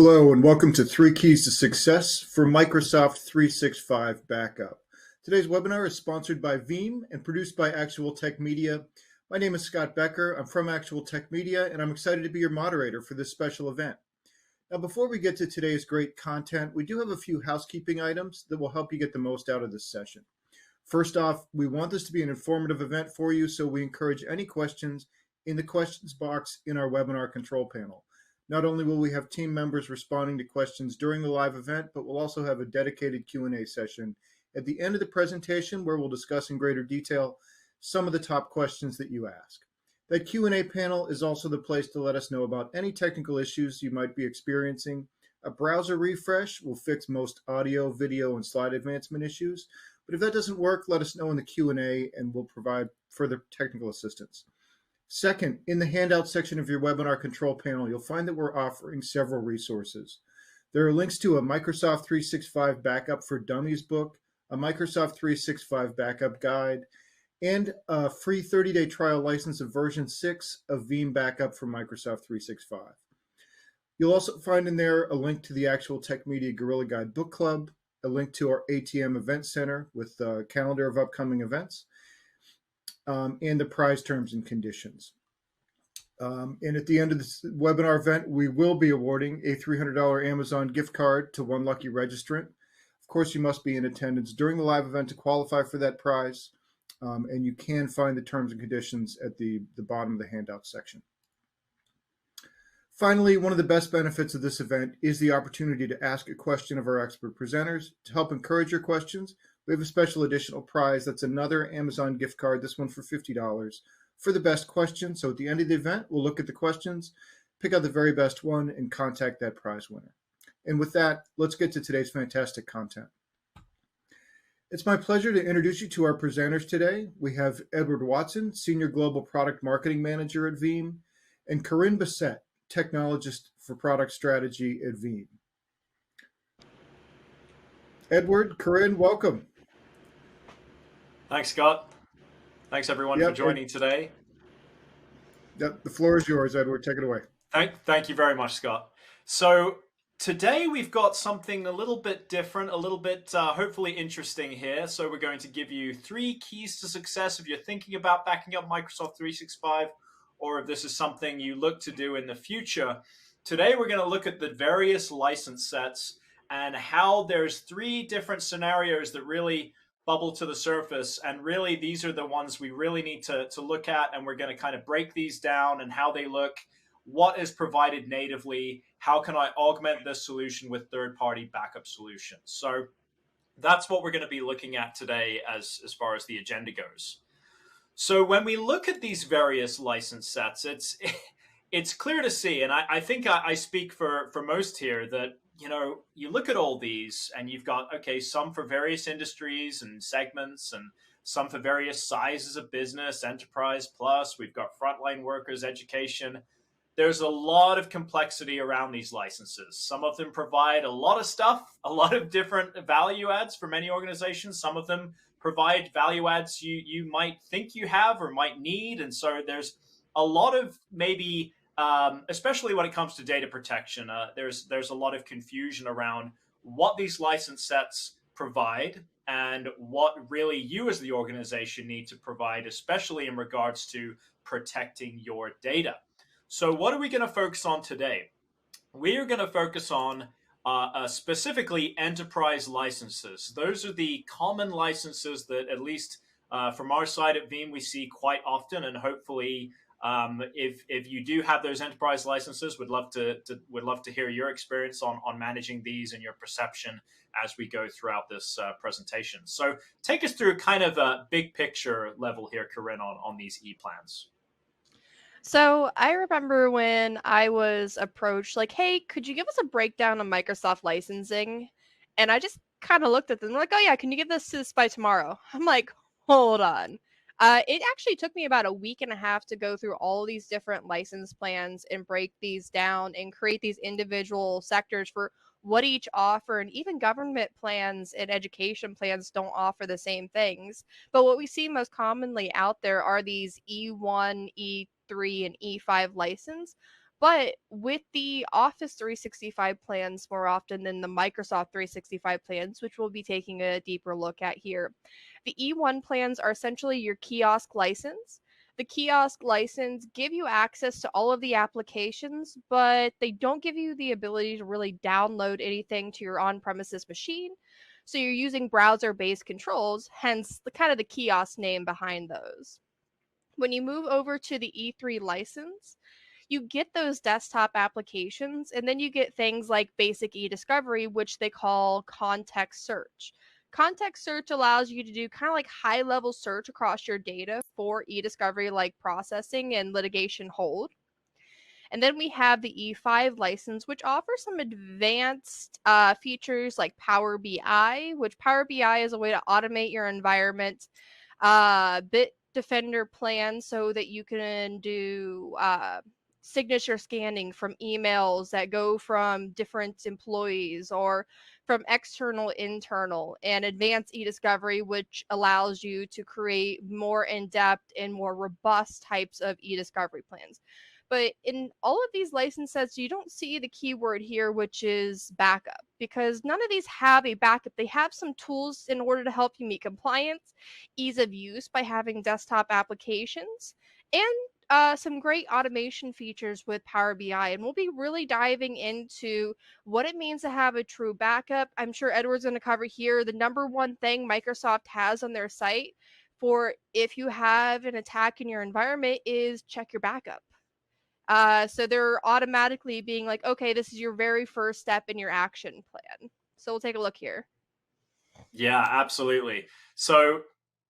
Hello and welcome to Three Keys to Success for Microsoft 365 Backup. Today's webinar is sponsored by Veeam and produced by Actual Tech Media. My name is Scott Becker. I'm from Actual Tech Media and I'm excited to be your moderator for this special event. Now, before we get to today's great content, we do have a few housekeeping items that will help you get the most out of this session. First off, we want this to be an informative event for you, so we encourage any questions in the questions box in our webinar control panel. Not only will we have team members responding to questions during the live event, but we'll also have a dedicated Q&A session at the end of the presentation where we'll discuss in greater detail some of the top questions that you ask. That Q&A panel is also the place to let us know about any technical issues you might be experiencing. A browser refresh will fix most audio, video, and slide advancement issues. But if that doesn't work, let us know in the Q&A and we'll provide further technical assistance. Second, in the handout section of your webinar control panel, you'll find that we're offering several resources. There are links to a Microsoft 365 Backup for Dummies book, a Microsoft 365 Backup guide, and a free 30-day trial license of version 6 of Veeam Backup for Microsoft 365. You'll also find in there a link to the Actual Tech Media Guerrilla Guide Book Club, a link to our ATM Event Center with a calendar of upcoming events, and the prize terms and conditions. And at the end of this webinar event, we will be awarding a $300 Amazon gift card to one lucky registrant. Of course, you must be in attendance during the live event to qualify for that prize, and you can find the terms and conditions at the bottom of the handout section. Finally, one of the best benefits of this event is the opportunity to ask a question of our expert presenters. To help encourage your questions, we have a special additional prize. That's another Amazon gift card, this one for $50, for the best question. So at the end of the event, we'll look at the questions, pick out the very best one, and contact that prize winner. And with that, let's get to today's fantastic content. It's my pleasure to introduce you to our presenters today. We have Edward Watson, Senior Global Product Marketing Manager at Veeam, and Corinne Bassett, Technologist for Product Strategy at Veeam. Edward, Corinne, welcome. Thanks, Scott. Thanks, everyone, for joining today. The floor is yours, Edward. Take it away. Thank you very much, Scott. So today we've got something a little bit different, a little bit hopefully interesting here. So we're going to give you 3 keys to success if you're thinking about backing up Microsoft 365, or if this is something you look to do in the future. Today, we're going to look at the various license sets and how there's 3 different scenarios that really bubble to the surface. And really, these are the ones we really need to look at. And we're going to kind of break these down and how they look, what is provided natively, how can I augment this solution with third-party backup solutions. So that's what we're going to be looking at today as far as the agenda goes. So when we look at these various license sets, it's clear to see, and I think I speak for most here, that you look at all these and you've got, okay, some for various industries and segments, and some for various sizes of business, enterprise plus, we've got frontline workers, education. There's a lot of complexity around these licenses. Some of them provide a lot of stuff, a lot of different value adds for many organizations. Some of them provide value adds you might think you have or might need. And so there's a lot of maybe, especially when it comes to data protection, there's a lot of confusion around what these license sets provide and what really you as the organization need to provide, especially in regards to protecting your data. So what are we going to focus on today? We are going to focus on specifically enterprise licenses. Those are the common licenses that, at least from our side at Veeam, we see quite often. And hopefully, if you do have those enterprise licenses, would love to hear your experience on managing these and your perception as we go throughout this presentation. So take us through kind of a big picture level here, Corinne, on these e-plans. So I remember when I was approached, like, hey, could you give us a breakdown of Microsoft licensing? And I just kind of looked at them like, oh yeah, can you give this to us by tomorrow? I'm like, hold on. It actually took me about a week and a half to go through all these different license plans and break these down and create these individual sectors for what each offer. And even government plans and education plans don't offer the same things. But what we see most commonly out there are these E1, E3, and E5 license. But with the Office 365 plans more often than the Microsoft 365 plans, which we'll be taking a deeper look at here, the E1 plans are essentially your kiosk license. The kiosk license give you access to all of the applications, but they don't give you the ability to really download anything to your on-premises machine. So you're using browser-based controls, hence the kind of the kiosk name behind those. When you move over to the E3 license, you get those desktop applications, and then you get things like basic e-discovery, which they call context search. Context search allows you to do kind of like high level search across your data for e-discovery like processing and litigation hold. And then we have the E5 license, which offers some advanced features like Power BI, which Power BI is a way to automate your environment. Bitdefender plan so that you can do signature scanning from emails that go from different employees or from external internal, and advanced e-discovery, which allows you to create more in-depth and more robust types of e-discovery plans. But in all of these license sets, you don't see the keyword here, which is backup, because none of these have a backup. They have some tools in order to help you meet compliance, ease of use by having desktop applications, and some great automation features with Power BI. And we'll be really diving into what it means to have a true backup. I'm sure Edward's going to cover here the number one thing Microsoft has on their site for if you have an attack in your environment is check your backup. So they're automatically being like, okay, this is your very first step in your action plan. So we'll take a look here. Yeah, absolutely. So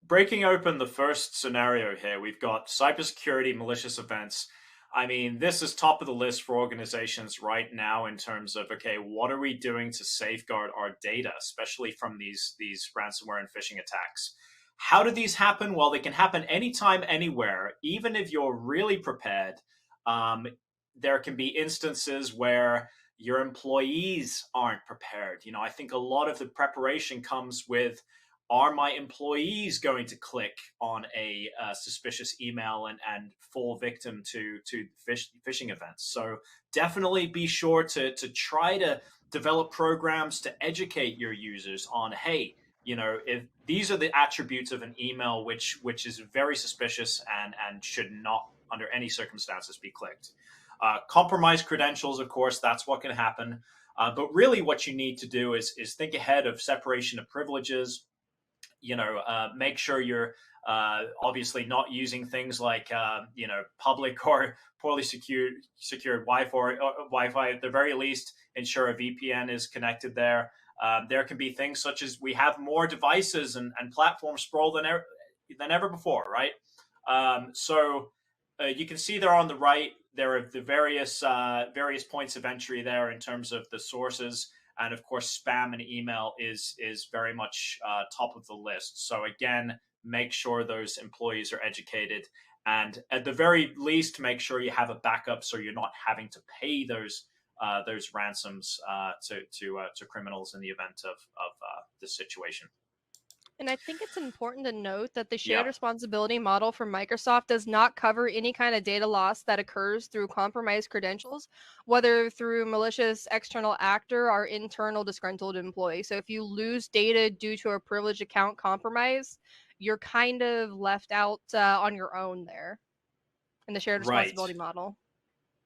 breaking open the first scenario here, we've got cybersecurity malicious events. I mean, this is top of the list for organizations right now in terms of, okay, what are we doing to safeguard our data, especially from these ransomware and phishing attacks? How do these happen? Well, they can happen anytime, anywhere, even if you're really prepared. There can be instances where your employees aren't prepared. I think a lot of the preparation comes with, are my employees going to click on a suspicious email and fall victim to phishing events? So definitely be sure to try to develop programs to educate your users on, hey, if these are the attributes of an email which is very suspicious and should not under any circumstances be clicked. Compromised credentials, of course, that's what can happen. But really what you need to do is think ahead of separation of privileges. Make sure you're obviously not using things like, public or poorly secured Wi-Fi. At the very least, ensure a VPN is connected there. There can be things such as we have more devices and platforms sprawl than ever before, right? So you can see there on the right, there are the various points of entry there in terms of the sources. And of course, spam and email is very much top of the list. So again, make sure those employees are educated. And at the very least, make sure you have a backup so you're not having to pay those ransoms to criminals in the event of this situation. And I think it's important to note that the shared responsibility model from Microsoft does not cover any kind of data loss that occurs through compromised credentials, whether through malicious external actor or internal disgruntled employee. So if you lose data due to a privileged account compromise, you're kind of left out on your own there in the shared responsibility model.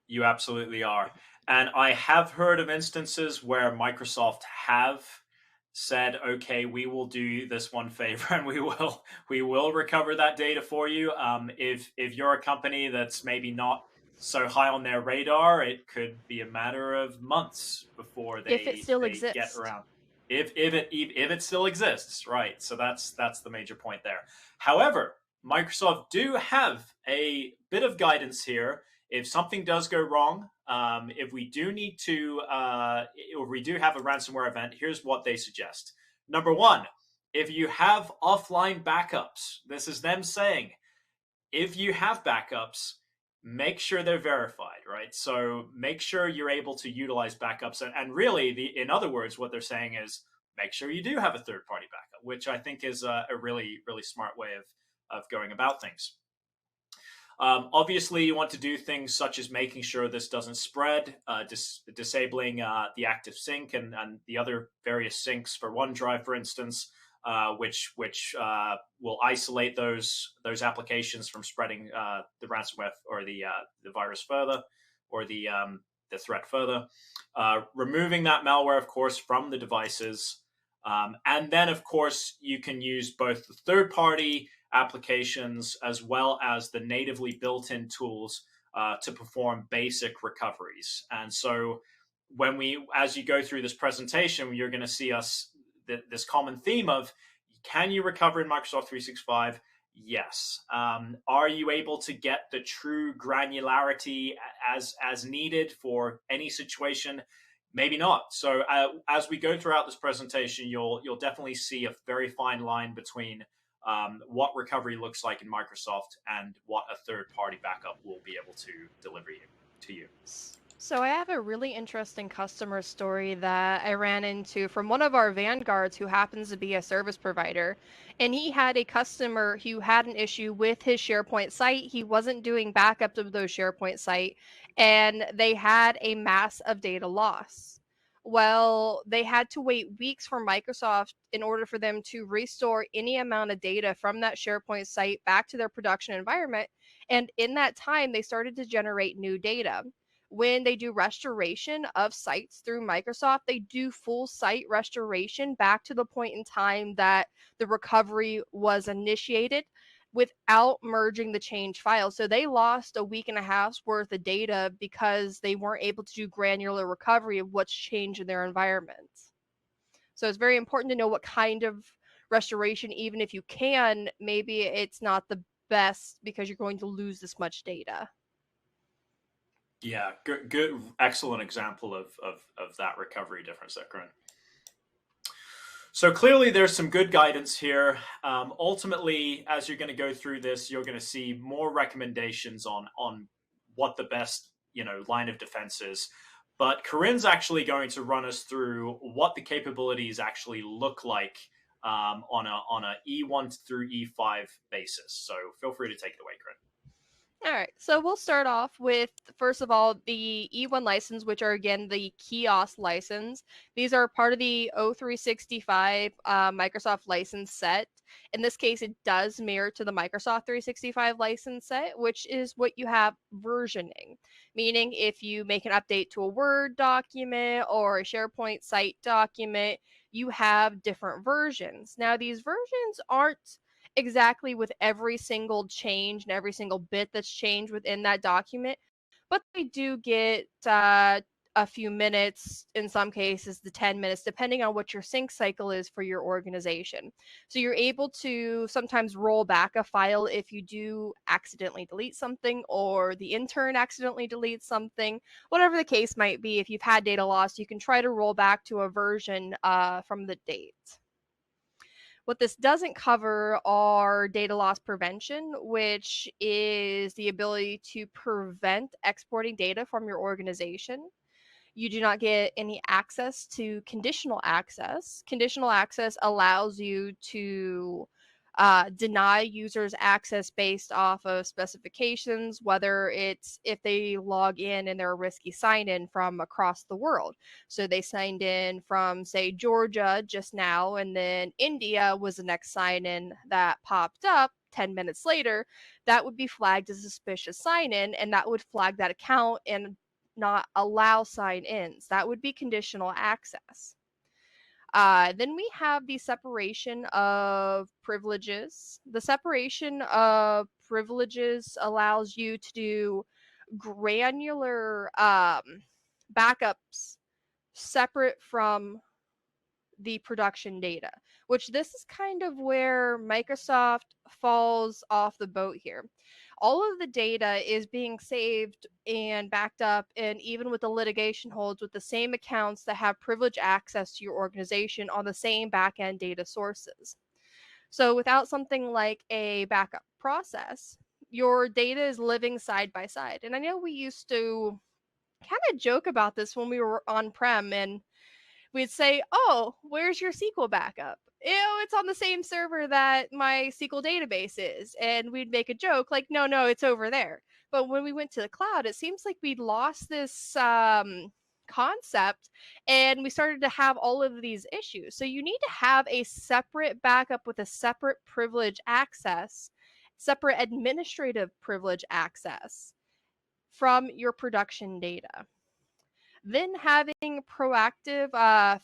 You absolutely are. And I have heard of instances where Microsoft have said, okay, we will do this one favor and we will recover that data for you. If you're a company that's maybe not so high on their radar, it could be a matter of months before they get around. If it still exists, right? So that's the major point there. However, Microsoft do have a bit of guidance here. If something does go wrong, if we do need to, or we do have a ransomware event, here's what they suggest. Number one, if you have offline backups, this is them saying, if you have backups, make sure they're verified, right? So make sure you're able to utilize backups. And really, in other words, what they're saying is, make sure you do have a third-party backup, which I think is a really, really smart way of going about things. Obviously, you want to do things such as making sure this doesn't spread, disabling the active sync and the other various syncs for OneDrive, for instance, which will isolate those applications from spreading the ransomware or the virus further, or the threat further. Removing that malware, of course, from the devices. And then, of course, you can use both the third-party applications as well as the natively built-in tools to perform basic recoveries. And so as you go through this presentation, you're going to see this common theme of, can you recover in Microsoft 365? Yes. Are you able to get the true granularity as needed for any situation? Maybe not. So as we go throughout this presentation, you'll definitely see a very fine line between what recovery looks like in Microsoft and what a third-party backup will be able to deliver to you. So I have a really interesting customer story that I ran into from one of our vanguards who happens to be a service provider. And he had a customer who had an issue with his SharePoint site. He wasn't doing backups of those SharePoint site, and they had a mass of data loss. Well, they had to wait weeks for Microsoft in order for them to restore any amount of data from that SharePoint site back to their production environment. And in that time, they started to generate new data. When they do restoration of sites through Microsoft, they do full site restoration back to the point in time that the recovery was initiated without merging the change files. So they lost a week and a half's worth of data because they weren't able to do granular recovery of what's changed in their environment. So it's very important to know what kind of restoration, even if you can, maybe it's not the best because you're going to lose this much data. Yeah, good, excellent example of that recovery difference there, Corinne. So clearly there's some good guidance here. Ultimately, as you're going to go through this, you're going to see more recommendations on what the best line of defense is. But Corinne's actually going to run us through what the capabilities actually look like on a E1 through E5 basis. So feel free to take it away, Corinne. All right, so we'll start off with, first of all, the E1 license, which are, again, the kiosk license. These are part of the O365 Microsoft license set. In this case, it does mirror to the Microsoft 365 license set, which is what you have versioning, meaning if you make an update to a Word document or a SharePoint site document, you have different versions. Now, these versions aren't exactly with every single change and every single bit that's changed within that document, but they do get a few minutes, in some cases the 10 minutes, depending on what your sync cycle is for your organization. So you're able to sometimes roll back a file if you do accidentally delete something, or the intern accidentally deletes something. Whatever the case might be, if you've had data loss, you can try to roll back to a version from the date. What this doesn't cover are data loss prevention, which is the ability to prevent exporting data from your organization. You do not get any access to conditional access. Conditional access allows you to deny users access based off of specifications, whether it's if they log in and they're a risky sign in from across the world. So they signed in from, say, Georgia just now, and then India was the next sign in that popped up 10 minutes later. That would be flagged as a suspicious sign in, and that would flag that account and not allow sign-ins. That would be conditional access. Then we have the separation of privileges. The separation of privileges allows you to do granular backups separate from the production data, which this is kind of where Microsoft falls off the boat here. All of the data is being saved and backed up, and even with the litigation holds, with the same accounts that have privileged access to your organization on the same back-end data sources. So without something like a backup process, your data is living side by side. And I know we used to kind of joke about this when we were on-prem, and we'd say, oh, where's your SQL backup? it's on the same server that my SQL database is. And we'd make a joke like, no, it's over there. But when we went to the cloud, it seems like we'd lost this concept and we started to have all of these issues. So you need to have a separate backup with a separate privilege access, separate administrative privilege access from your production data. Then having proactive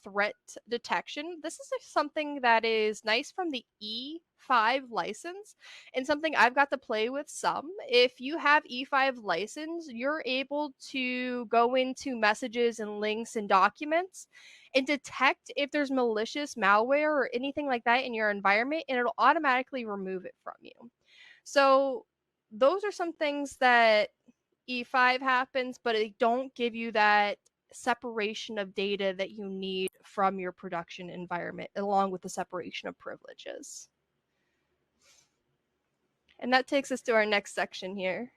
threat detection. This is something that is nice from the E5 license and something I've got to play with some. If you have E5 license, you're able to go into messages and links and documents and detect if there's malicious malware or anything like that in your environment, and it'll automatically remove it from you. So those are some things that E5 happens, but it don't give you that separation of data that you need from your production environment, along with the separation of privileges. And that takes us to our next section here.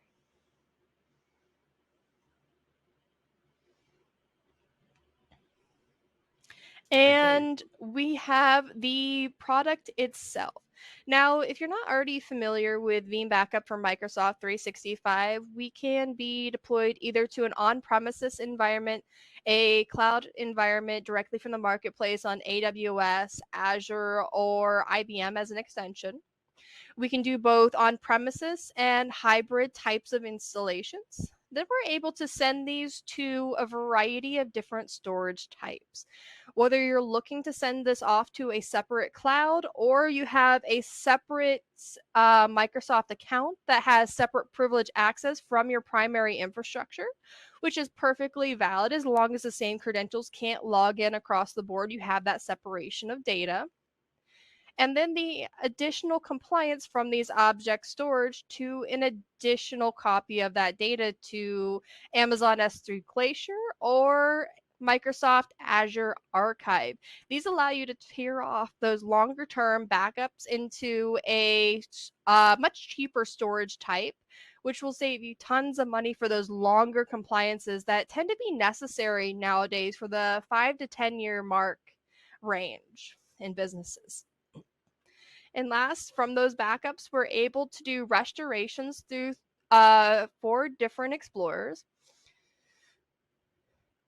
And we have the product itself. Now, if you're not already familiar with Veeam Backup from Microsoft 365, we can be deployed either to an on-premises environment, a cloud environment directly from the marketplace on AWS, Azure, or IBM as an extension. We can do both on-premises and hybrid types of installations. Then we're able to send these to a variety of different storage types. Whether you're looking to send this off to a separate cloud or you have a separate Microsoft account that has separate privilege access from your primary infrastructure, which is perfectly valid as long as the same credentials can't log in across the board, you have that separation of data. And then the additional compliance from these object storage to an additional copy of that data to Amazon S3 Glacier or Microsoft Azure Archive. These allow you to tear off those longer term backups into a much cheaper storage type, which will save you tons of money for those longer compliances that tend to be necessary nowadays for the 5 to 10 year mark range in businesses. And last, from those backups, we're able to do restorations through 4 different explorers,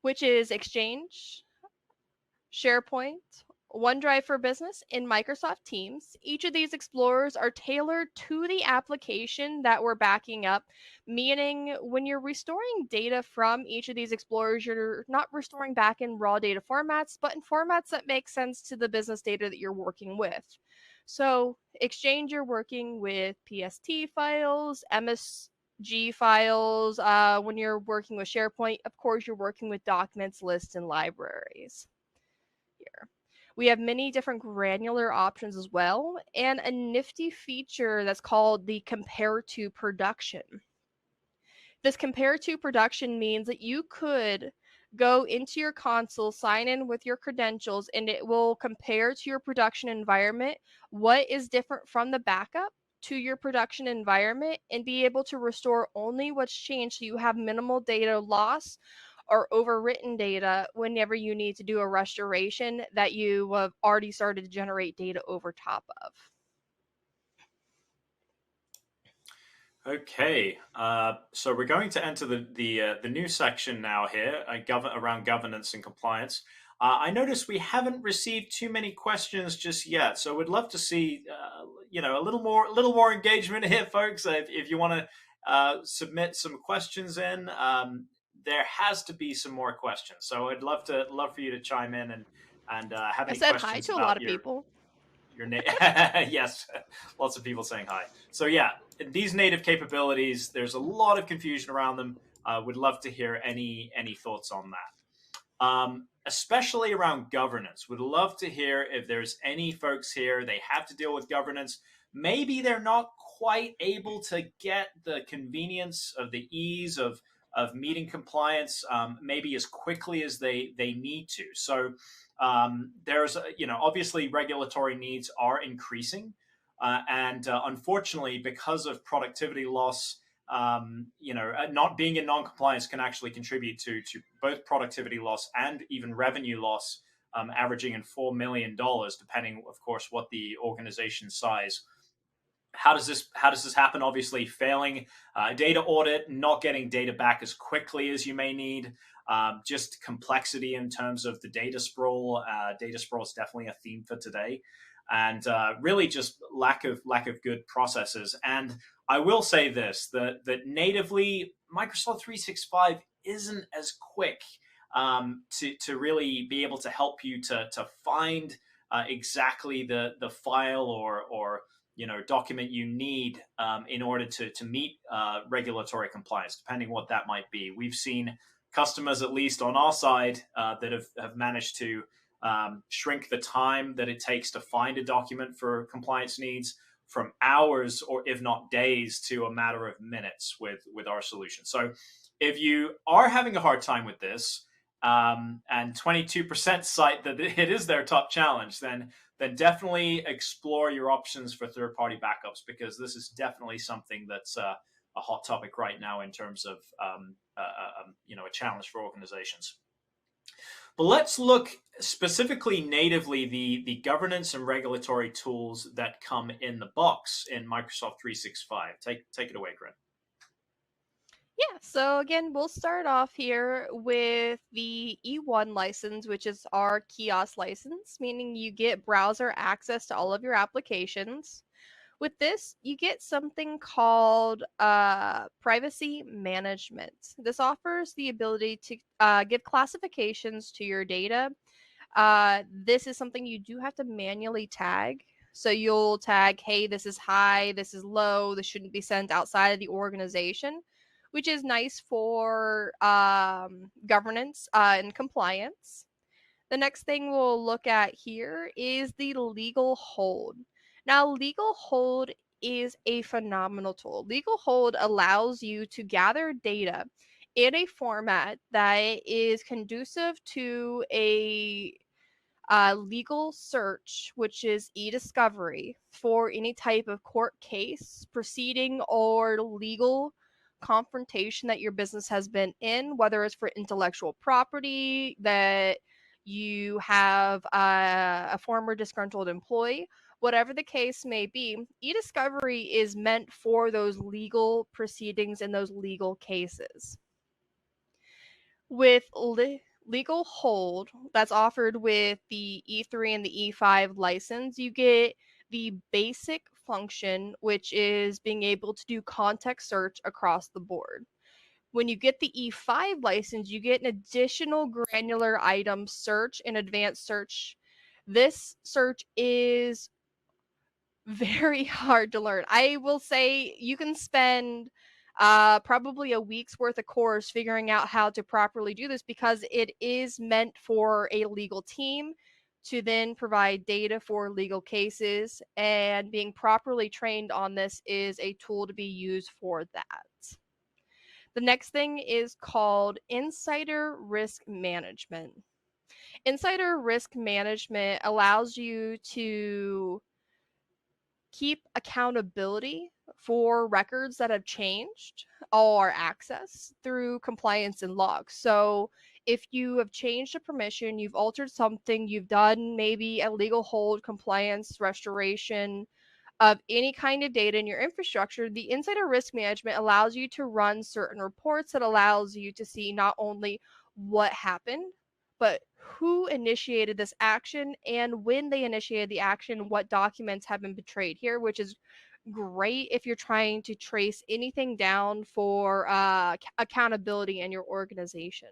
which is Exchange, SharePoint, OneDrive for Business, and Microsoft Teams. Each of these explorers are tailored to the application that we're backing up, meaning when you're restoring data from each of these explorers, you're not restoring back in raw data formats, but in formats that make sense to the business data that you're working with. So Exchange, you're working with PST files, MSG files. When you're working with SharePoint, of course, you're working with documents, lists, and libraries. Here. We have many different granular options as well, and a nifty feature that's called the compare to production. This compare to production means that you could go into your console, sign in with your credentials, and it will compare to your production environment what is different from the backup to your production environment and be able to restore only what's changed so you have minimal data loss or overwritten data whenever you need to do a restoration that you have already started to generate data over top of. Okay, so we're going to enter the new section now here, around governance and compliance. I noticed we haven't received too many questions just yet, so we'd love to see a little more engagement here, folks. If you want to submit some questions in, there has to be some more questions. So I'd love for you to chime in and have any questions. I said hi to a lot of people. Your name. Yes, lots of people saying hi. So yeah, these native capabilities, there's a lot of confusion around them. Would love to hear any thoughts on that. Especially around governance. Would love to hear if there's any folks here, they have to deal with governance. Maybe they're not quite able to get the convenience of the ease of meeting compliance maybe as quickly as they need to. So there's, obviously regulatory needs are increasing. And unfortunately, because of productivity loss, not being in non-compliance can actually contribute to both productivity loss and even revenue loss averaging in $4 million, depending, of course, what the organization size. How does this happen? Obviously, failing a data audit, not getting data back as quickly as you may need, just complexity in terms of the data sprawl. Data sprawl is definitely a theme for today, and really just lack of good processes. And I will say this: that natively Microsoft 365 isn't as quick to really be able to help you to find exactly the file or document you need in order to meet regulatory compliance, depending what that might be. We've seen customers, at least on our side, that have managed to shrink the time that it takes to find a document for compliance needs from hours or if not days to a matter of minutes with our solution. So if you are having a hard time with this, and 22% cite that it is their top challenge, then definitely explore your options for third-party backups, because this is definitely something that's a hot topic right now in terms of a challenge for organizations. But let's look specifically natively the governance and regulatory tools that come in the box in Microsoft 365. Take it away, Corinne. Yeah, so again, we'll start off here with the E1 license, which is our kiosk license, meaning you get browser access to all of your applications. With this, you get something called privacy management. This offers the ability to give classifications to your data. This is something you do have to manually tag. So you'll tag, hey, this is high, this is low, this shouldn't be sent outside of the organization, which is nice for governance and compliance. The next thing we'll look at here is the legal hold. Now, legal hold is a phenomenal tool. Legal hold allows you to gather data in a format that is conducive to a legal search, which is e-discovery, for any type of court case, proceeding, or legal confrontation that your business has been in, whether it's for intellectual property, that you have a former disgruntled employee, whatever the case may be. E-discovery is meant for those legal proceedings and those legal cases. With legal hold that's offered with the E3 and the E5 license, you get the basic function, which is being able to do context search across the board. When you get the E5 license, you get an additional granular item search and advanced search. This search is very hard to learn. I will say you can spend probably a week's worth of course figuring out how to properly do this, because it is meant for a legal team to then provide data for legal cases, and being properly trained on this is a tool to be used for that. The next thing is called insider risk management. Insider risk management allows you to keep accountability for records that have changed or access through compliance and logs. So if you have changed a permission, you've altered something, you've done maybe a legal hold, compliance, restoration of any kind of data in your infrastructure, the insider risk management allows you to run certain reports that allows you to see not only what happened, but who initiated this action and when they initiated the action, what documents have been betrayed here, which is great if you're trying to trace anything down for accountability in your organization.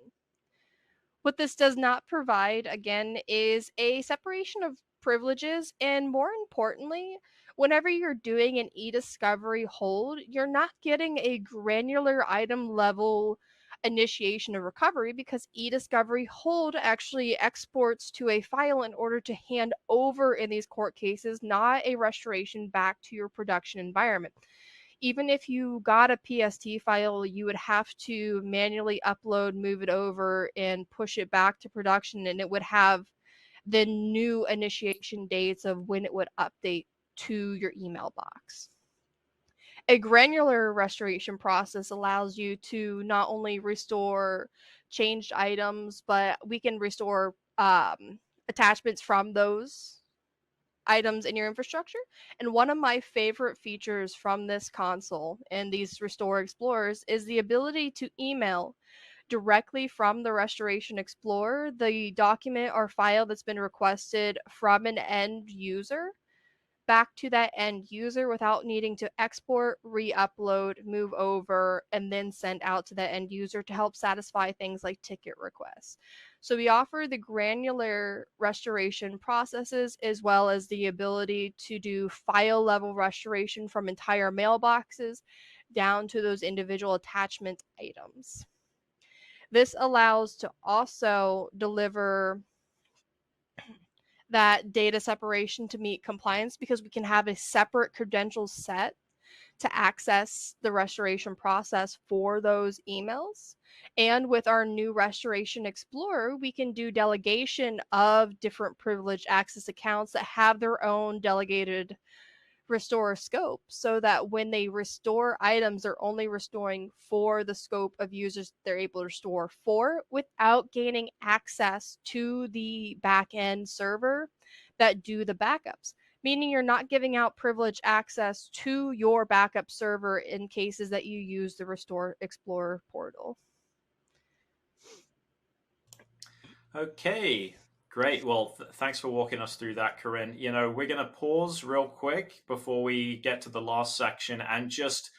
What this does not provide, again, is a separation of privileges, and more importantly, whenever you're doing an e-discovery hold, you're not getting a granular item level initiation of recovery, because e-discovery hold actually exports to a file in order to hand over in these court cases, not a restoration back to your production environment. Even if you got a PST file, you would have to manually upload, move it over, and push it back to production, and it would have the new initiation dates of when it would update to your email box. A granular restoration process allows you to not only restore changed items, but we can restore attachments from those items in your infrastructure. And one of my favorite features from this console and these Restore Explorers is the ability to email directly from the Restoration Explorer the document or file that's been requested from an end user back to that end user without needing to export, re-upload, move over, and then send out to that end user to help satisfy things like ticket requests. So we offer the granular restoration processes as well as the ability to do file level restoration from entire mailboxes down to those individual attachment items. This allows to also deliver that data separation to meet compliance because we can have a separate credentials set to access the restoration process for those emails. And with our new Restoration Explorer, we can do delegation of different privileged access accounts that have their own delegated restore scope so that when they restore items, they're only restoring for the scope of users they're able to restore for without gaining access to the back end server that do the backups. Meaning you're not giving out privileged access to your backup server in cases that you use the Restore Explorer portal. Okay, great. Well, thanks for walking us through that, Corinne. You know, we're going to pause real quick before we get to the last section and just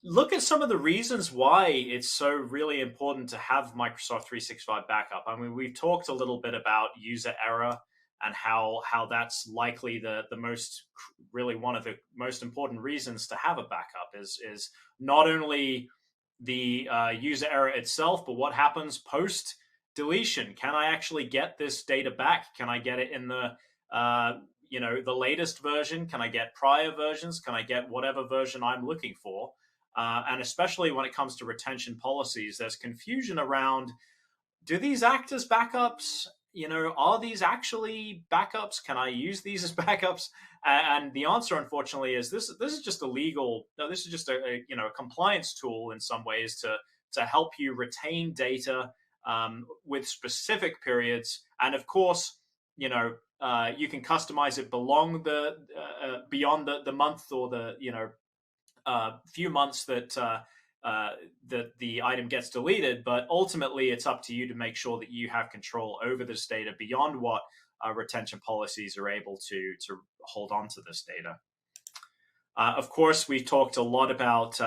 look at some of the reasons why it's so really important to have Microsoft 365 backup. I mean, we've talked a little bit about user error and how that's likely the most, really one of the most important reasons to have a backup is not only the user error itself, but what happens post deletion. Can I actually get this data back? Can I get it in the the latest version? Can I get prior versions? Can I get whatever version I'm looking for? And especially when it comes to retention policies, there's confusion around, do these act as backups? You know, are these actually backups? Can I use these as backups? And the answer, unfortunately, is this is just a legal, no, this is just a compliance tool in some ways to help you retain data with specific periods. And of course, you can customize it beyond the month or the few months that that the item gets deleted, but ultimately it's up to you to make sure that you have control over this data beyond what retention policies are able to hold on to this data. Of course, we've talked a lot about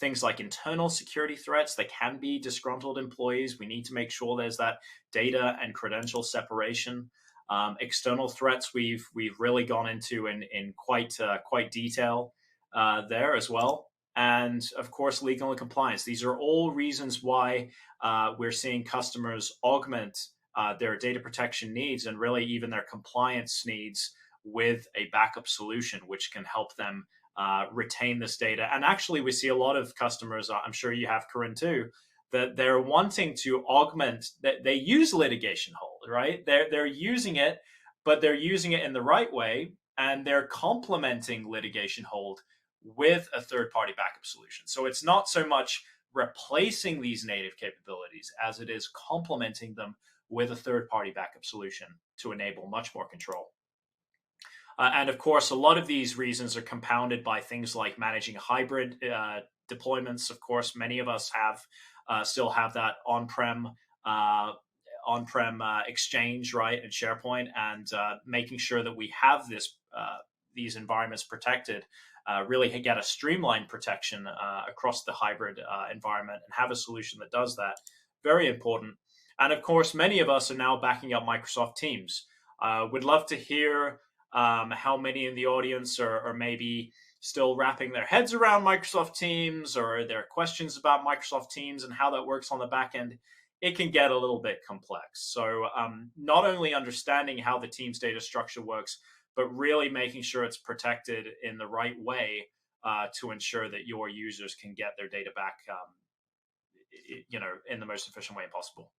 things like internal security threats. There can be disgruntled employees. We need to make sure there's that data and credential separation. External threats we've really gone into in quite detail there as well. And of course, legal and compliance. These are all reasons why we're seeing customers augment their data protection needs and really even their compliance needs with a backup solution, which can help them retain this data. And actually, we see a lot of customers, I'm sure you have, Corinne, too, that they're wanting to augment, that they use litigation hold, right? They're using it, but they're using it in the right way, and they're complementing litigation hold with a third-party backup solution. So it's not so much replacing these native capabilities as it is complementing them with a third-party backup solution to enable much more control. And of course, a lot of these reasons are compounded by things like managing hybrid deployments. Of course, many of us still have that on-prem Exchange, right, and SharePoint, and making sure that we have these environments protected. Really get a streamlined protection across the hybrid environment and have a solution that does that. Very important. And of course, many of us are now backing up Microsoft Teams. Would love to hear how many in the audience are maybe still wrapping their heads around Microsoft Teams, or are there questions about Microsoft Teams and how that works on the back end. It can get a little bit complex. So not only understanding how the Teams data structure works, but really making sure it's protected in the right way to ensure that your users can get their data back, in the most efficient way possible.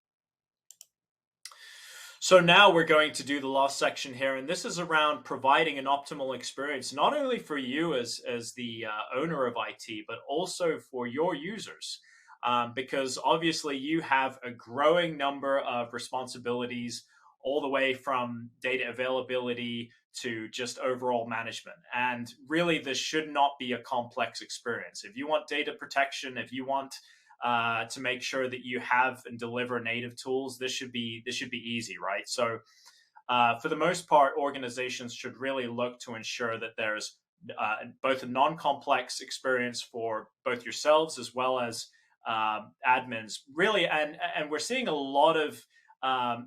So now we're going to do the last section here, and this is around providing an optimal experience, not only for you as the owner of IT, but also for your users. Because obviously you have a growing number of responsibilities all the way from data availability to just overall management. And really, this should not be a complex experience. If you want data protection, if you want to make sure that you have and deliver native tools, this should be easy, right? So for the most part, organizations should really look to ensure that there's both a non-complex experience for both yourselves as well as admins. Really, and we're seeing a lot of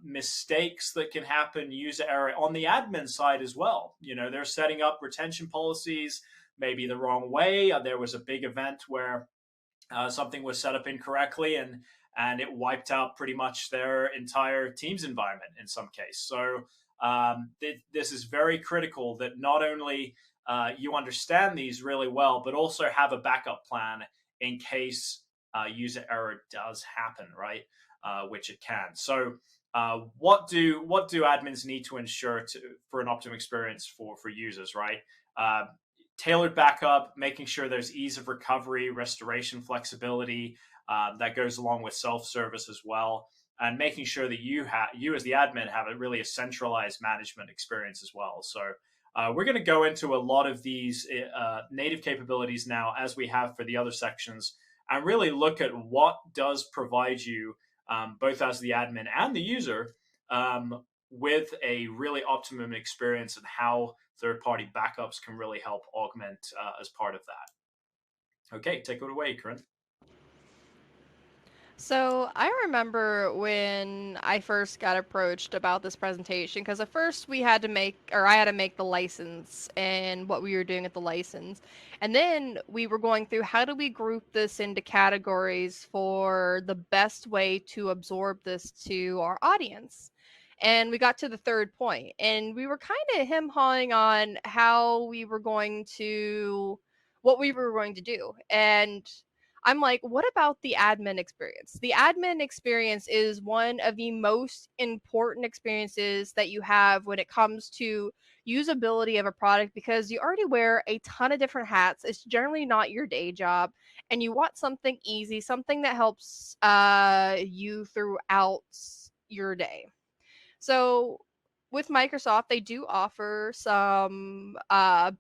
mistakes that can happen, user error on the admin side as well. You know, they're setting up retention policies maybe the wrong way. There was a big event where something was set up incorrectly, and it wiped out pretty much their entire team's environment in some case. So this is very critical that not only you understand these really well, but also have a backup plan in case user error does happen, right? Which it can. So what do admins need to ensure for an optimum experience for users, right? Tailored backup, making sure there's ease of recovery, restoration flexibility that goes along with self-service as well, and making sure that you as the admin have a centralized management experience as well. So we're going to go into a lot of these native capabilities now, as we have for the other sections, and really look at what does provide you, both as the admin and the user, with a really optimum experience, and how third-party backups can really help augment as part of that. Okay, take it away, Corinne. So I remember when I first got approached about this presentation, because at first I had to make the license and what we were doing with the license. And then we were going through, how do we group this into categories for the best way to absorb this to our audience? And we got to the third point, and we were kind of him-hawing on what we were going to do. And I'm like, what about the admin experience? The admin experience is one of the most important experiences that you have when it comes to usability of a product, because you already wear a ton of different hats. It's generally not your day job, and you want something easy, something that helps you throughout your day. So with Microsoft, they do offer some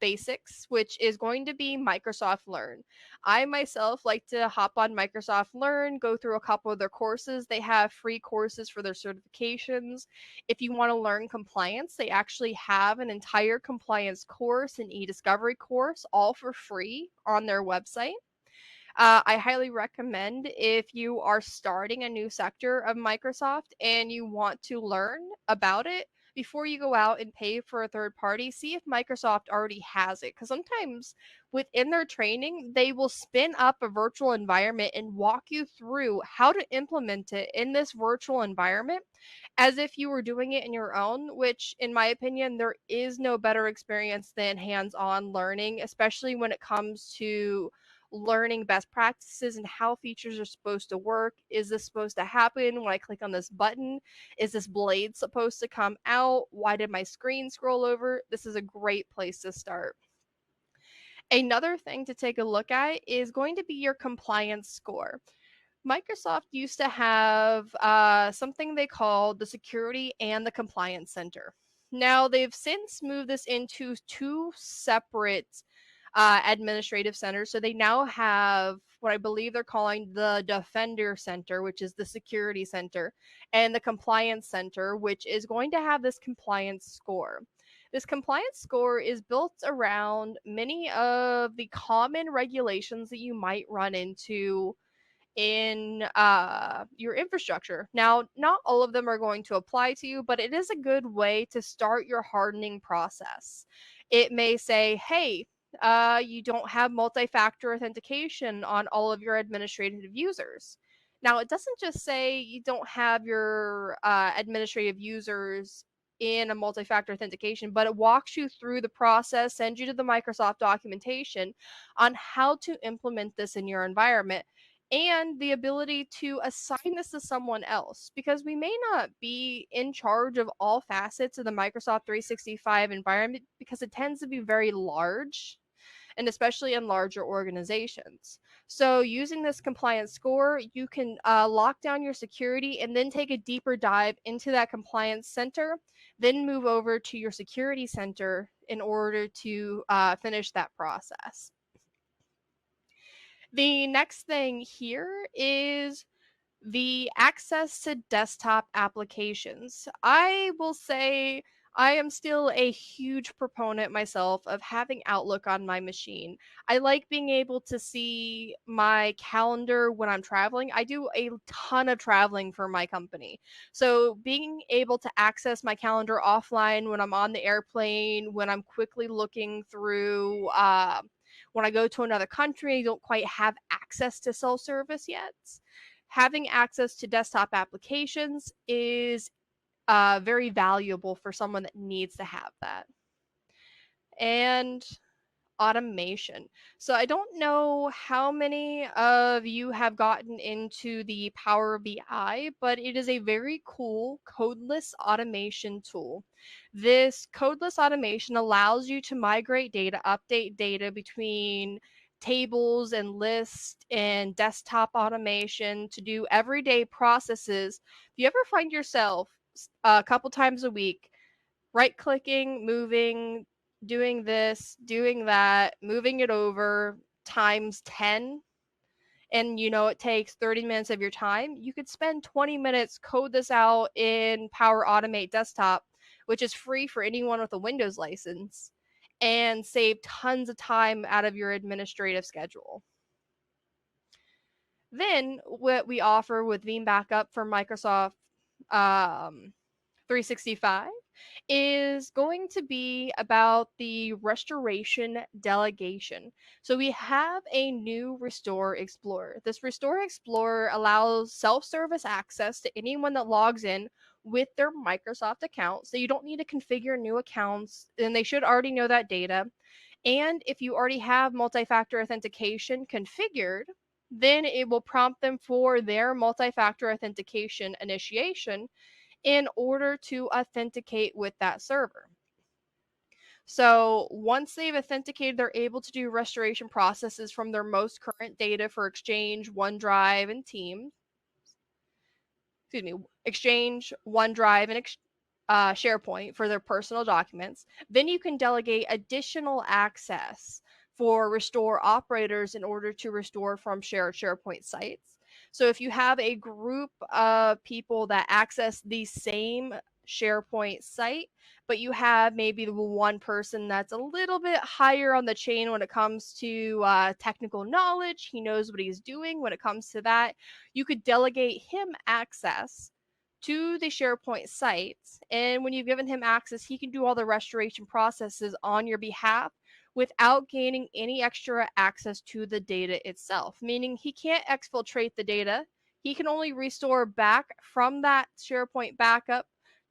basics, which is going to be Microsoft Learn. I myself like to hop on Microsoft Learn, go through a couple of their courses. They have free courses for their certifications. If you want to learn compliance, they actually have an entire compliance course, an e-discovery course, all for free on their website. I highly recommend, if you are starting a new sector of Microsoft and you want to learn about it, before you go out and pay for a third party, see if Microsoft already has it. Because sometimes within their training, they will spin up a virtual environment and walk you through how to implement it in this virtual environment as if you were doing it in your own, which, in my opinion, there is no better experience than hands on learning, especially when it comes to learning best practices and how features are supposed to work. Is this supposed to happen when I click on this button? Is this blade supposed to come out? Why did my screen scroll over? This is a great place to start. Another thing to take a look at is going to be your compliance score. Microsoft used to have something they called the Security and the Compliance Center. Now, they've since moved this into two separate administrative centers. So they now have what I believe they're calling the Defender Center, which is the Security Center, and the Compliance Center, which is going to have this compliance score. This compliance score is built around many of the common regulations that you might run into in your infrastructure. Now, not all of them are going to apply to you, but it is a good way to start your hardening process. It may say, hey, you don't have multi-factor authentication on all of your administrative users. Now, it doesn't just say you don't have your administrative users in a multi-factor authentication, but it walks you through the process, sends you to the Microsoft documentation on how to implement this in your environment, and the ability to assign this to someone else, because we may not be in charge of all facets of the Microsoft 365 environment because it tends to be very large. and especially in larger organizations. So, using this compliance score, you can lock down your security and then take a deeper dive into that compliance center, then move over to your security center in order to finish that process. The next thing here is the access to desktop applications. I will say I am still a huge proponent myself of having Outlook on my machine. I like being able to see my calendar when I'm traveling. I do a ton of traveling for my company. So being able to access my calendar offline when I'm on the airplane, when I'm quickly looking through, when I go to another country, I don't quite have access to self service yet. Having access to desktop applications is very valuable for someone that needs to have that. And automation. So I don't know how many of you have gotten into the Power BI, but it is a very cool codeless automation tool. This codeless automation allows you to migrate data, update data between tables and lists and desktop automation to do everyday processes. If you ever find yourself a couple times a week right clicking, moving, doing this, doing that, moving it over times 10, and it takes 30 minutes of your time, you could spend 20 minutes, code this out in Power Automate Desktop, which is free for anyone with a Windows license, and save tons of time out of your administrative schedule. Then, what we offer with Veeam Backup for Microsoft 365 is going to be about the restoration delegation. So we have a new Restore Explorer. This Restore Explorer allows self-service access to anyone that logs in with their Microsoft account. So you don't need to configure new accounts, and they should already know that data. And if you already have multi-factor authentication configured, then it will prompt them for their multi-factor authentication initiation in order to authenticate with that server. So once they've authenticated, they're able to do restoration processes from their most current data for Exchange, OneDrive, and Teams. Exchange, OneDrive, and SharePoint for their personal documents. Then you can delegate additional access for restore operators in order to restore from shared SharePoint sites. So if you have a group of people that access the same SharePoint site, but you have maybe the one person that's a little bit higher on the chain when it comes to technical knowledge, he knows what he's doing when it comes to that, you could delegate him access to the SharePoint sites. And when you've given him access, he can do all the restoration processes on your behalf without gaining any extra access to the data itself, meaning he can't exfiltrate the data. He can only restore back from that SharePoint backup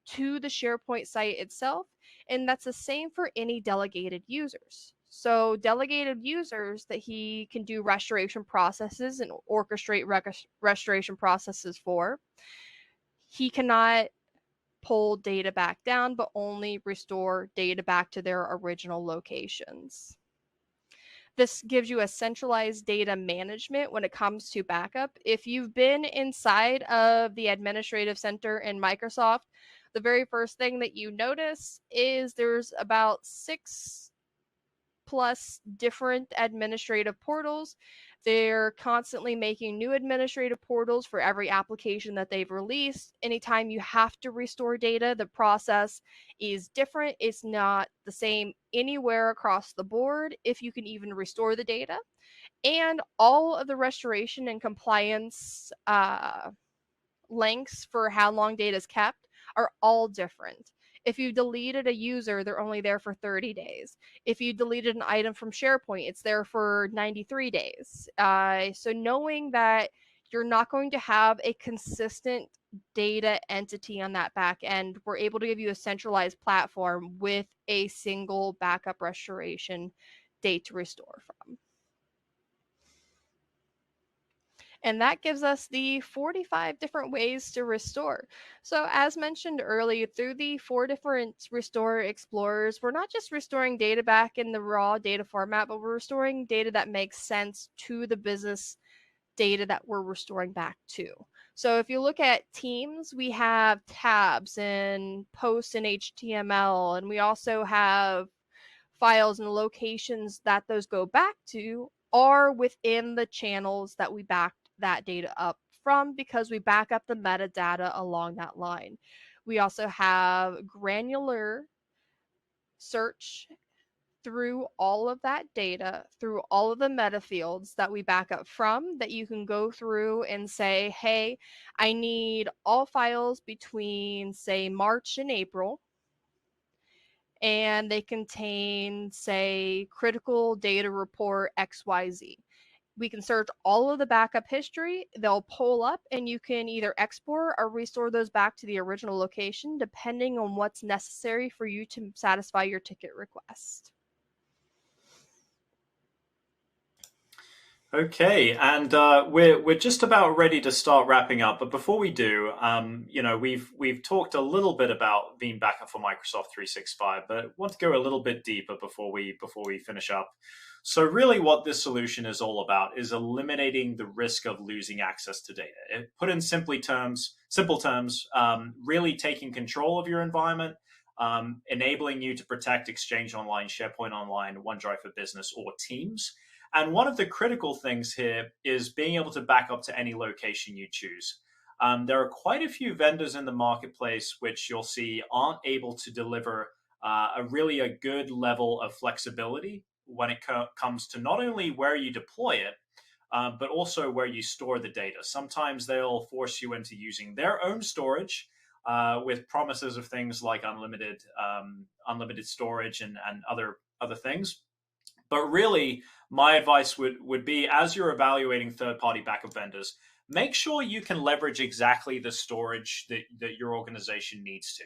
to the SharePoint site itself. And that's the same for any delegated users. So delegated users that he can do restoration processes and orchestrate restoration processes for, he cannot pull data back down, but only restore data back to their original locations. This gives you a centralized data management when it comes to backup. If you've been inside of the administrative center in Microsoft, the very first thing that you notice is there's about 6+ different administrative portals. They're constantly making new administrative portals for every application that they've released. Anytime you have to restore data, the process is different. It's not the same anywhere across the board if you can even restore the data. And all of the restoration and compliance lengths for how long data is kept are all different. If you deleted a user, they're only there for 30 days. If you deleted an item from SharePoint, it's there for 93 days. So knowing that you're not going to have a consistent data entity on that back end, we're able to give you a centralized platform with a single backup restoration date to restore from. And that gives us the 45 different ways to restore. So, as mentioned earlier, through the 4 different restore explorers, we're not just restoring data back in the raw data format, but we're restoring data that makes sense to the business data that we're restoring back to. So if you look at Teams, we have tabs and posts in HTML, and we also have files and locations that those go back to are within the channels that we backed that data up from, because we back up the metadata along that line. We also have granular search through all of that data, through all of the meta fields that we back up from, that you can go through and say, hey, I need all files between, say, March and April, and they contain, say, critical data report XYZ. We can search all of the backup history, they'll pull up, and you can either export or restore those back to the original location, depending on what's necessary for you to satisfy your ticket request. Okay, and we're just about ready to start wrapping up. But before we do, we've talked a little bit about Veeam Backup for Microsoft 365, but want to go a little bit deeper before we finish up. So really, what this solution is all about is eliminating the risk of losing access to data. Put in simple terms, really taking control of your environment, enabling you to protect Exchange Online, SharePoint Online, OneDrive for Business, or Teams. And one of the critical things here is being able to back up to any location you choose. There are quite a few vendors in the marketplace which you'll see aren't able to deliver a good level of flexibility when it comes to not only where you deploy it, but also where you store the data. Sometimes they'll force you into using their own storage with promises of things like unlimited storage and other things. But really, my advice would be, as you're evaluating third-party backup vendors, make sure you can leverage exactly the storage that your organization needs to.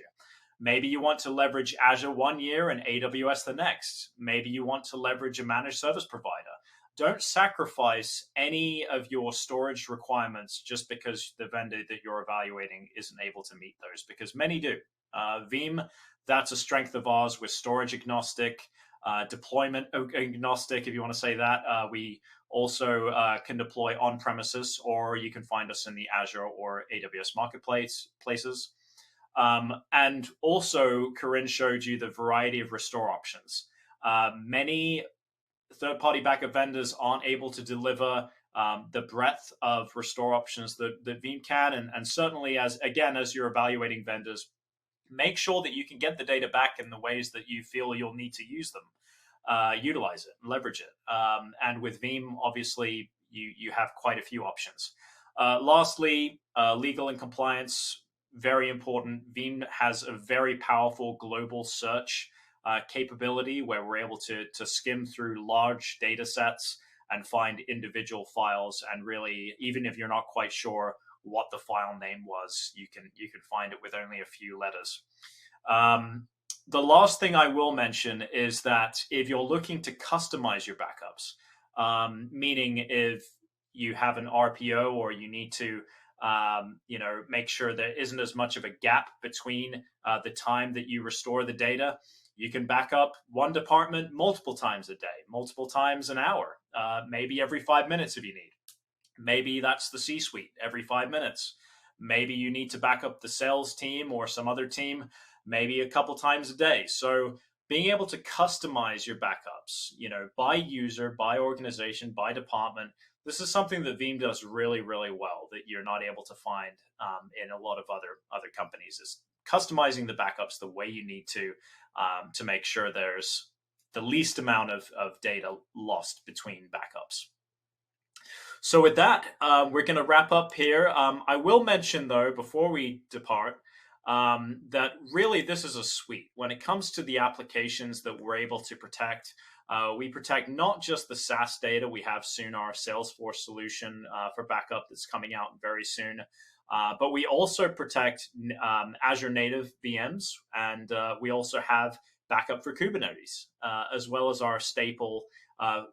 Maybe you want to leverage Azure 1 year and AWS the next. Maybe you want to leverage a managed service provider. Don't sacrifice any of your storage requirements just because the vendor that you're evaluating isn't able to meet those, because many do. Veeam, that's a strength of ours. We're storage agnostic. Deployment agnostic, if you want to say that. We also can deploy on premises, or you can find us in the Azure or AWS marketplaces. And also, Corinne showed you the variety of restore options. Many third-party backup vendors aren't able to deliver the breadth of restore options that Veeam can, and certainly as you're evaluating vendors, make sure that you can get the data back in the ways that you feel you'll need to use them, utilize it, and leverage it. And with Veeam, obviously, you have quite a few options. Lastly, legal and compliance, very important. Veeam has a very powerful global search capability where we're able to skim through large data sets and find individual files. And really, even if you're not quite sure what the file name was, you can find it with only a few letters. The last thing I will mention is that if you're looking to customize your backups, meaning if you have an RPO or you need to make sure there isn't as much of a gap between the time that you restore the data, you can back up one department multiple times a day, multiple times an hour, maybe every 5 minutes if you need. Maybe that's the C-suite every 5 minutes. Maybe you need to back up the sales team or some other team, maybe a couple times a day. So being able to customize your backups, by user, by organization, by department, this is something that Veeam does really, really well that you're not able to find in a lot of other companies, is customizing the backups the way you need to make sure there's the least amount of data lost between backups. So with that, we're going to wrap up here. I will mention, though, before we depart, that really this is a suite. When it comes to the applications that we're able to protect, we protect not just the SaaS data. We have soon our Salesforce solution for backup that's coming out very soon. But we also protect Azure native VMs, and we also have backup for Kubernetes, as well as our staple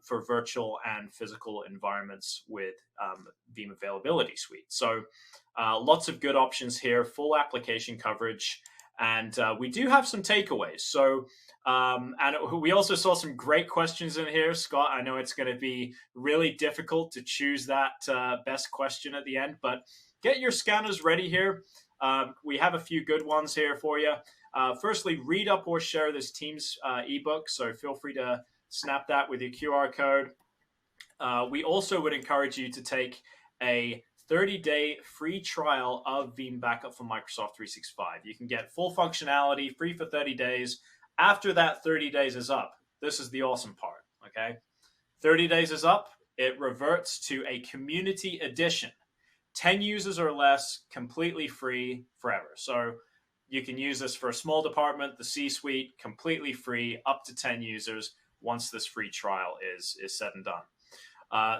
for virtual and physical environments with Veeam Availability Suite. So lots of good options here, full application coverage, and we do have some takeaways. So and we also saw some great questions in here, Scott. I know it's going to be really difficult to choose that best question at the end, but get your scanners ready here. We have a few good ones here for you. Firstly, read up or share this Teams ebook, so feel free to snap that with your QR code. We also would encourage you to take a 30-day free trial of Veeam Backup for Microsoft 365. You can get full functionality free for 30 days. After that 30 days is up, this is the awesome part, okay? 30 days is up, it reverts to a community edition. 10 users or less, completely free forever. So you can use this for a small department, the C-suite, completely free, up to 10 users once this free trial is said and done.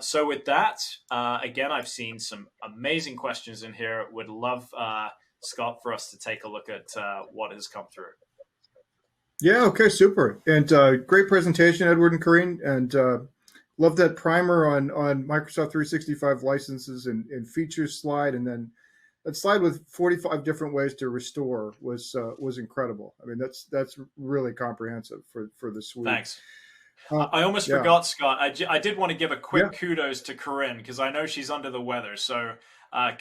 So with that, again, I've seen some amazing questions in here. Would love, Scott, for us to take a look at what has come through. Yeah, okay, super. And great presentation, Edward and Corinne. And love that primer on Microsoft 365 licenses and features slide. And then that slide with 45 different ways to restore was incredible. I mean, that's really comprehensive for the suite. Thanks. I almost forgot, Scott. I did want to give a quick kudos to Corinne because I know she's under the weather. So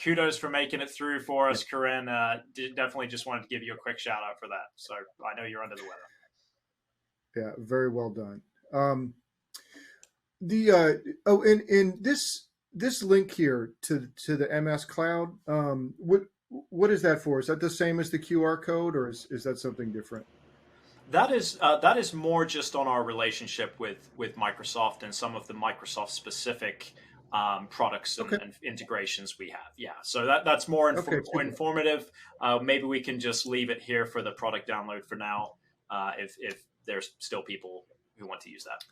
kudos for making it through for us, Corinne. Definitely just wanted to give you a quick shout out for that. So I know you're under the weather. Yeah, very well done. In this link here to the MS Cloud, what is that for? Is that the same as the QR code, or is that something different? That is more just on our relationship with Microsoft and some of the Microsoft specific products and integrations we have. Yeah, so that's more informative. Maybe we can just leave it here for the product download for now, if there's still people who want to use that.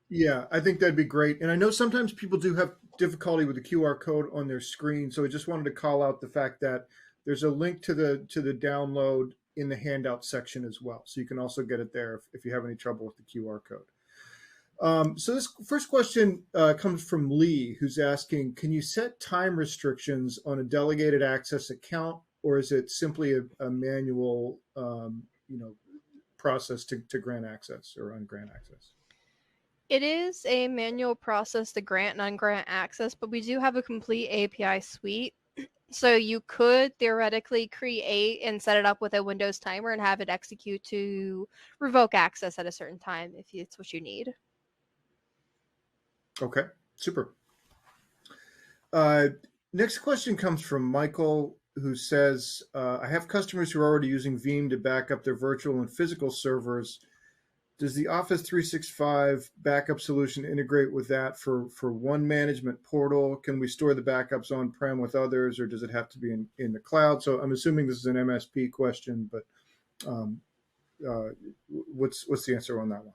Yeah, I think that'd be great. And I know sometimes people do have difficulty with the QR code on their screen, so I just wanted to call out the fact that there's a link to the download in the handout section as well. So you can also get it there if you have any trouble with the QR code. So this first question comes from Lee, who's asking, can you set time restrictions on a delegated access account, or is it simply a manual process to grant access or ungrant access? It is a manual process to grant and ungrant access, but we do have a complete API suite. So you could theoretically create and set it up with a Windows timer and have it execute to revoke access at a certain time if it's what you need. Okay, super. Next question comes from Michael, who says, I have customers who are already using Veeam to back up their virtual and physical servers. Does the Office 365 backup solution integrate with that for one management portal? Can we store the backups on-prem with others, or does it have to be in the cloud? So I'm assuming this is an MSP question, but what's the answer on that one?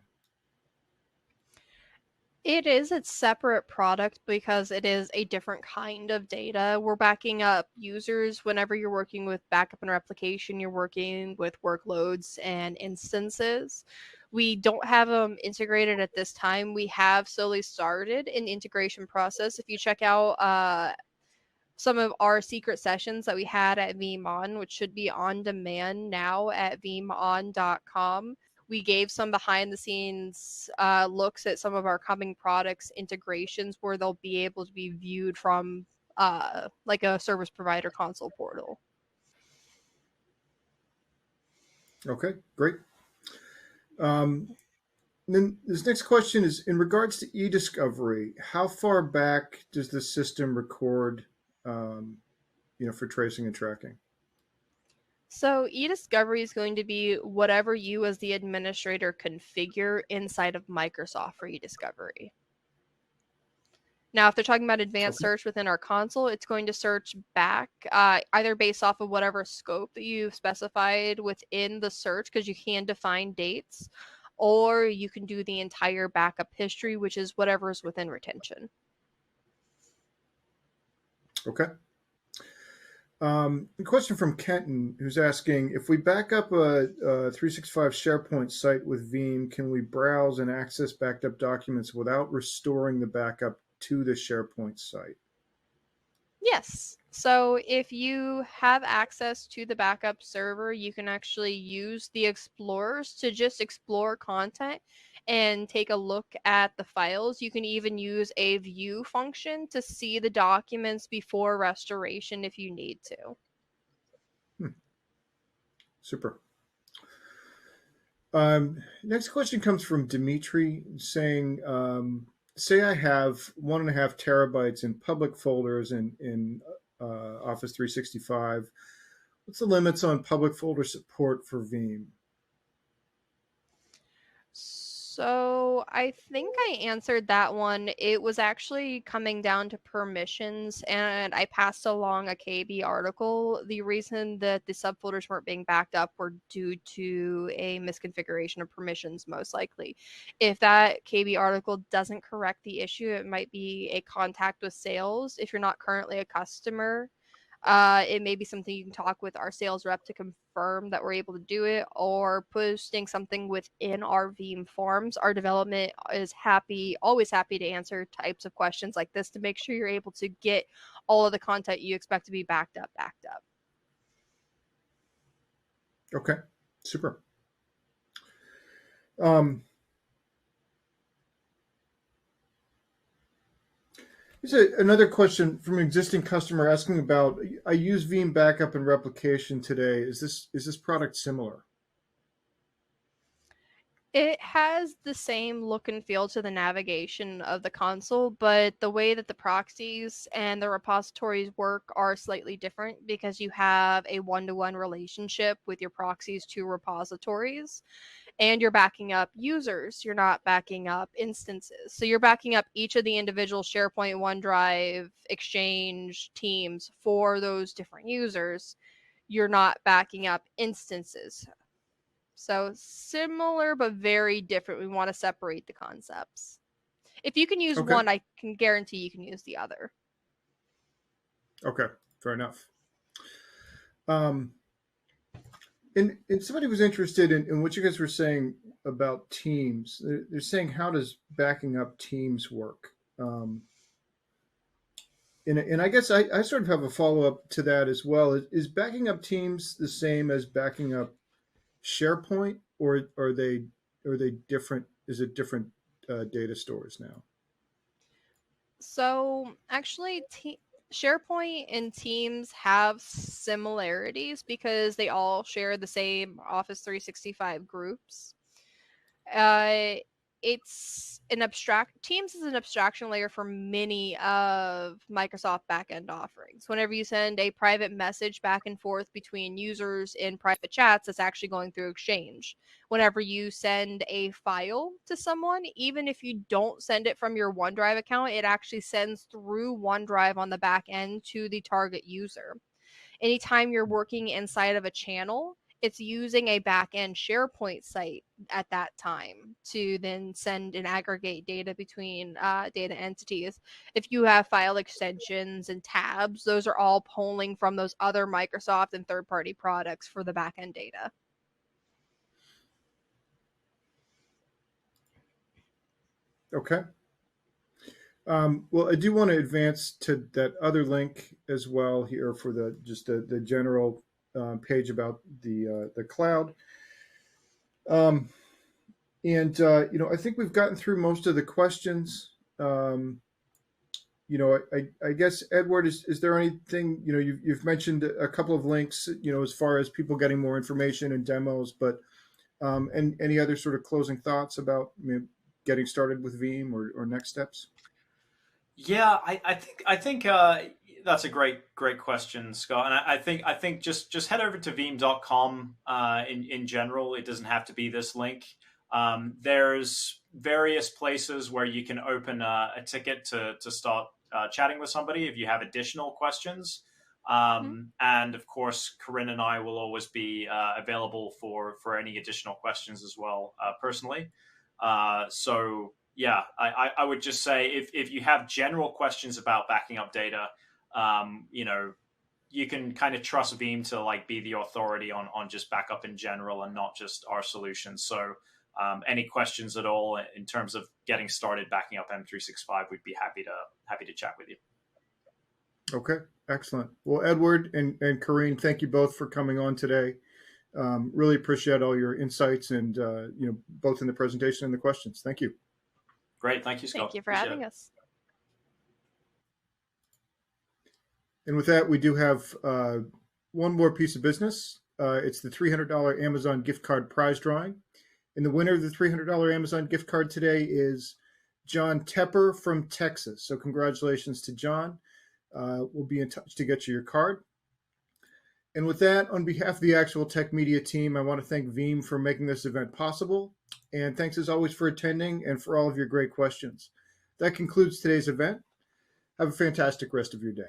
It is a separate product because it is a different kind of data. We're backing up users. Whenever you're working with backup and replication, you're working with workloads and instances. We don't have them integrated at this time. We have slowly started an integration process. If you check out some of our secret sessions that we had at Veeam On, which should be on demand now at veeamon.com, we gave some behind the scenes looks at some of our coming products integrations where they'll be able to be viewed from like a service provider console portal. Okay, great. Then this next question is in regards to e-discovery. How far back does the system record, for tracing and tracking? So e-discovery is going to be whatever you as the administrator configure inside of Microsoft for e-discovery. Now, if they're talking about advanced search within our console, it's going to search back either based off of whatever scope that you've specified within the search, because you can define dates, or you can do the entire backup history, which is whatever is within retention. Okay. A question from Kenton, who's asking, if we back up a 365 SharePoint site with Veeam, can we browse and access backed up documents without restoring the backup to the SharePoint site? Yes. So if you have access to the backup server, you can actually use the explorers to just explore content and take a look at the files. You can even use a view function to see the documents before restoration if you need to. Super. Next question comes from Dimitri saying, say I have 1.5 terabytes in public folders in Office 365. What's the limits on public folder support for Veeam? So I think I answered that one. It was actually coming down to permissions, and I passed along a KB article. The reason that the subfolders weren't being backed up were due to a misconfiguration of permissions, most likely. If that KB article doesn't correct the issue, it might be a contact with sales. If you're not currently a customer, it may be something you can talk with our sales rep to confirm that we're able to do it, or posting something within our Veeam forms. Our development is always happy to answer types of questions like this to make sure you're able to get all of the content you expect to be backed up. Okay, super. Um, Another question from an existing customer asking about, I use Veeam backup and replication today. Is this product similar? It has the same look and feel to the navigation of the console, but the way that the proxies and the repositories work are slightly different because you have a one-to-one relationship with your proxies to repositories, and you're backing up users. You're not backing up instances. So you're backing up each of the individual SharePoint, OneDrive, Exchange, Teams for those different users. You're not backing up instances. So similar but very different. We want to separate the concepts. If you can use Okay, one, I can guarantee you can use the other. okay, fair enough. Um, and somebody was interested in what you guys were saying about Teams. They're saying, how does backing up Teams work? And I guess I sort of have a follow up to that as well. Is backing up Teams the same as backing up SharePoint, or are they different? Is it different data stores now? So actually, SharePoint and Teams have similarities because they all share the same Office 365 groups. Uh, it's an abstract Teams is an abstraction layer for many of Microsoft backend offerings. Whenever you send a private message back and forth between users in private chats, it's actually going through Exchange. Whenever you send a file to someone, even if you don't send it from your OneDrive account, it actually sends through OneDrive on the back end to the target user. Anytime you're working inside of a channel, it's using a back-end SharePoint site at that time to then send and aggregate data between data entities. If you have file extensions and tabs, those are all pulling from those other Microsoft and third-party products for the back-end data. Okay. Well, I do want to advance to that other link as well here for the general page about the cloud. Um, and I think we've gotten through most of the questions. Um, I guess, Edward, is there anything, you've mentioned a couple of links, as far as people getting more information and demos, but and any other sort of closing thoughts about getting started with Veeam, or next steps? Yeah, I think that's a great question, Scott. And I think just head over to veeam.com. In general, it doesn't have to be this link. There's various places where you can open a ticket to start chatting with somebody if you have additional questions. Mhm. And of course, Corinne and I will always be available for any additional questions as well, personally. So yeah, I would just say if you have general questions about backing up data, you can kind of trust Veeam to like be the authority on just backup in general and not just our solutions. So any questions at all in terms of getting started backing up M365, we'd be happy to chat with you. Okay, excellent. Well, Edward and Karine, thank you both for coming on today. Really appreciate all your insights and both in the presentation and the questions. Thank you. Great, thank you, Scott. Thank you for Appreciate having it. us. And with that, we do have one more piece of business. It's the $300 Amazon gift card prize drawing. And the winner of the $300 Amazon gift card today is John Tepper from Texas. So congratulations to John. We'll be in touch to get you your card. And with that, on behalf of the Actual Tech Media team, I want to thank Veeam for making this event possible. And thanks as always for attending and for all of your great questions. That concludes today's event. Have a fantastic rest of your day.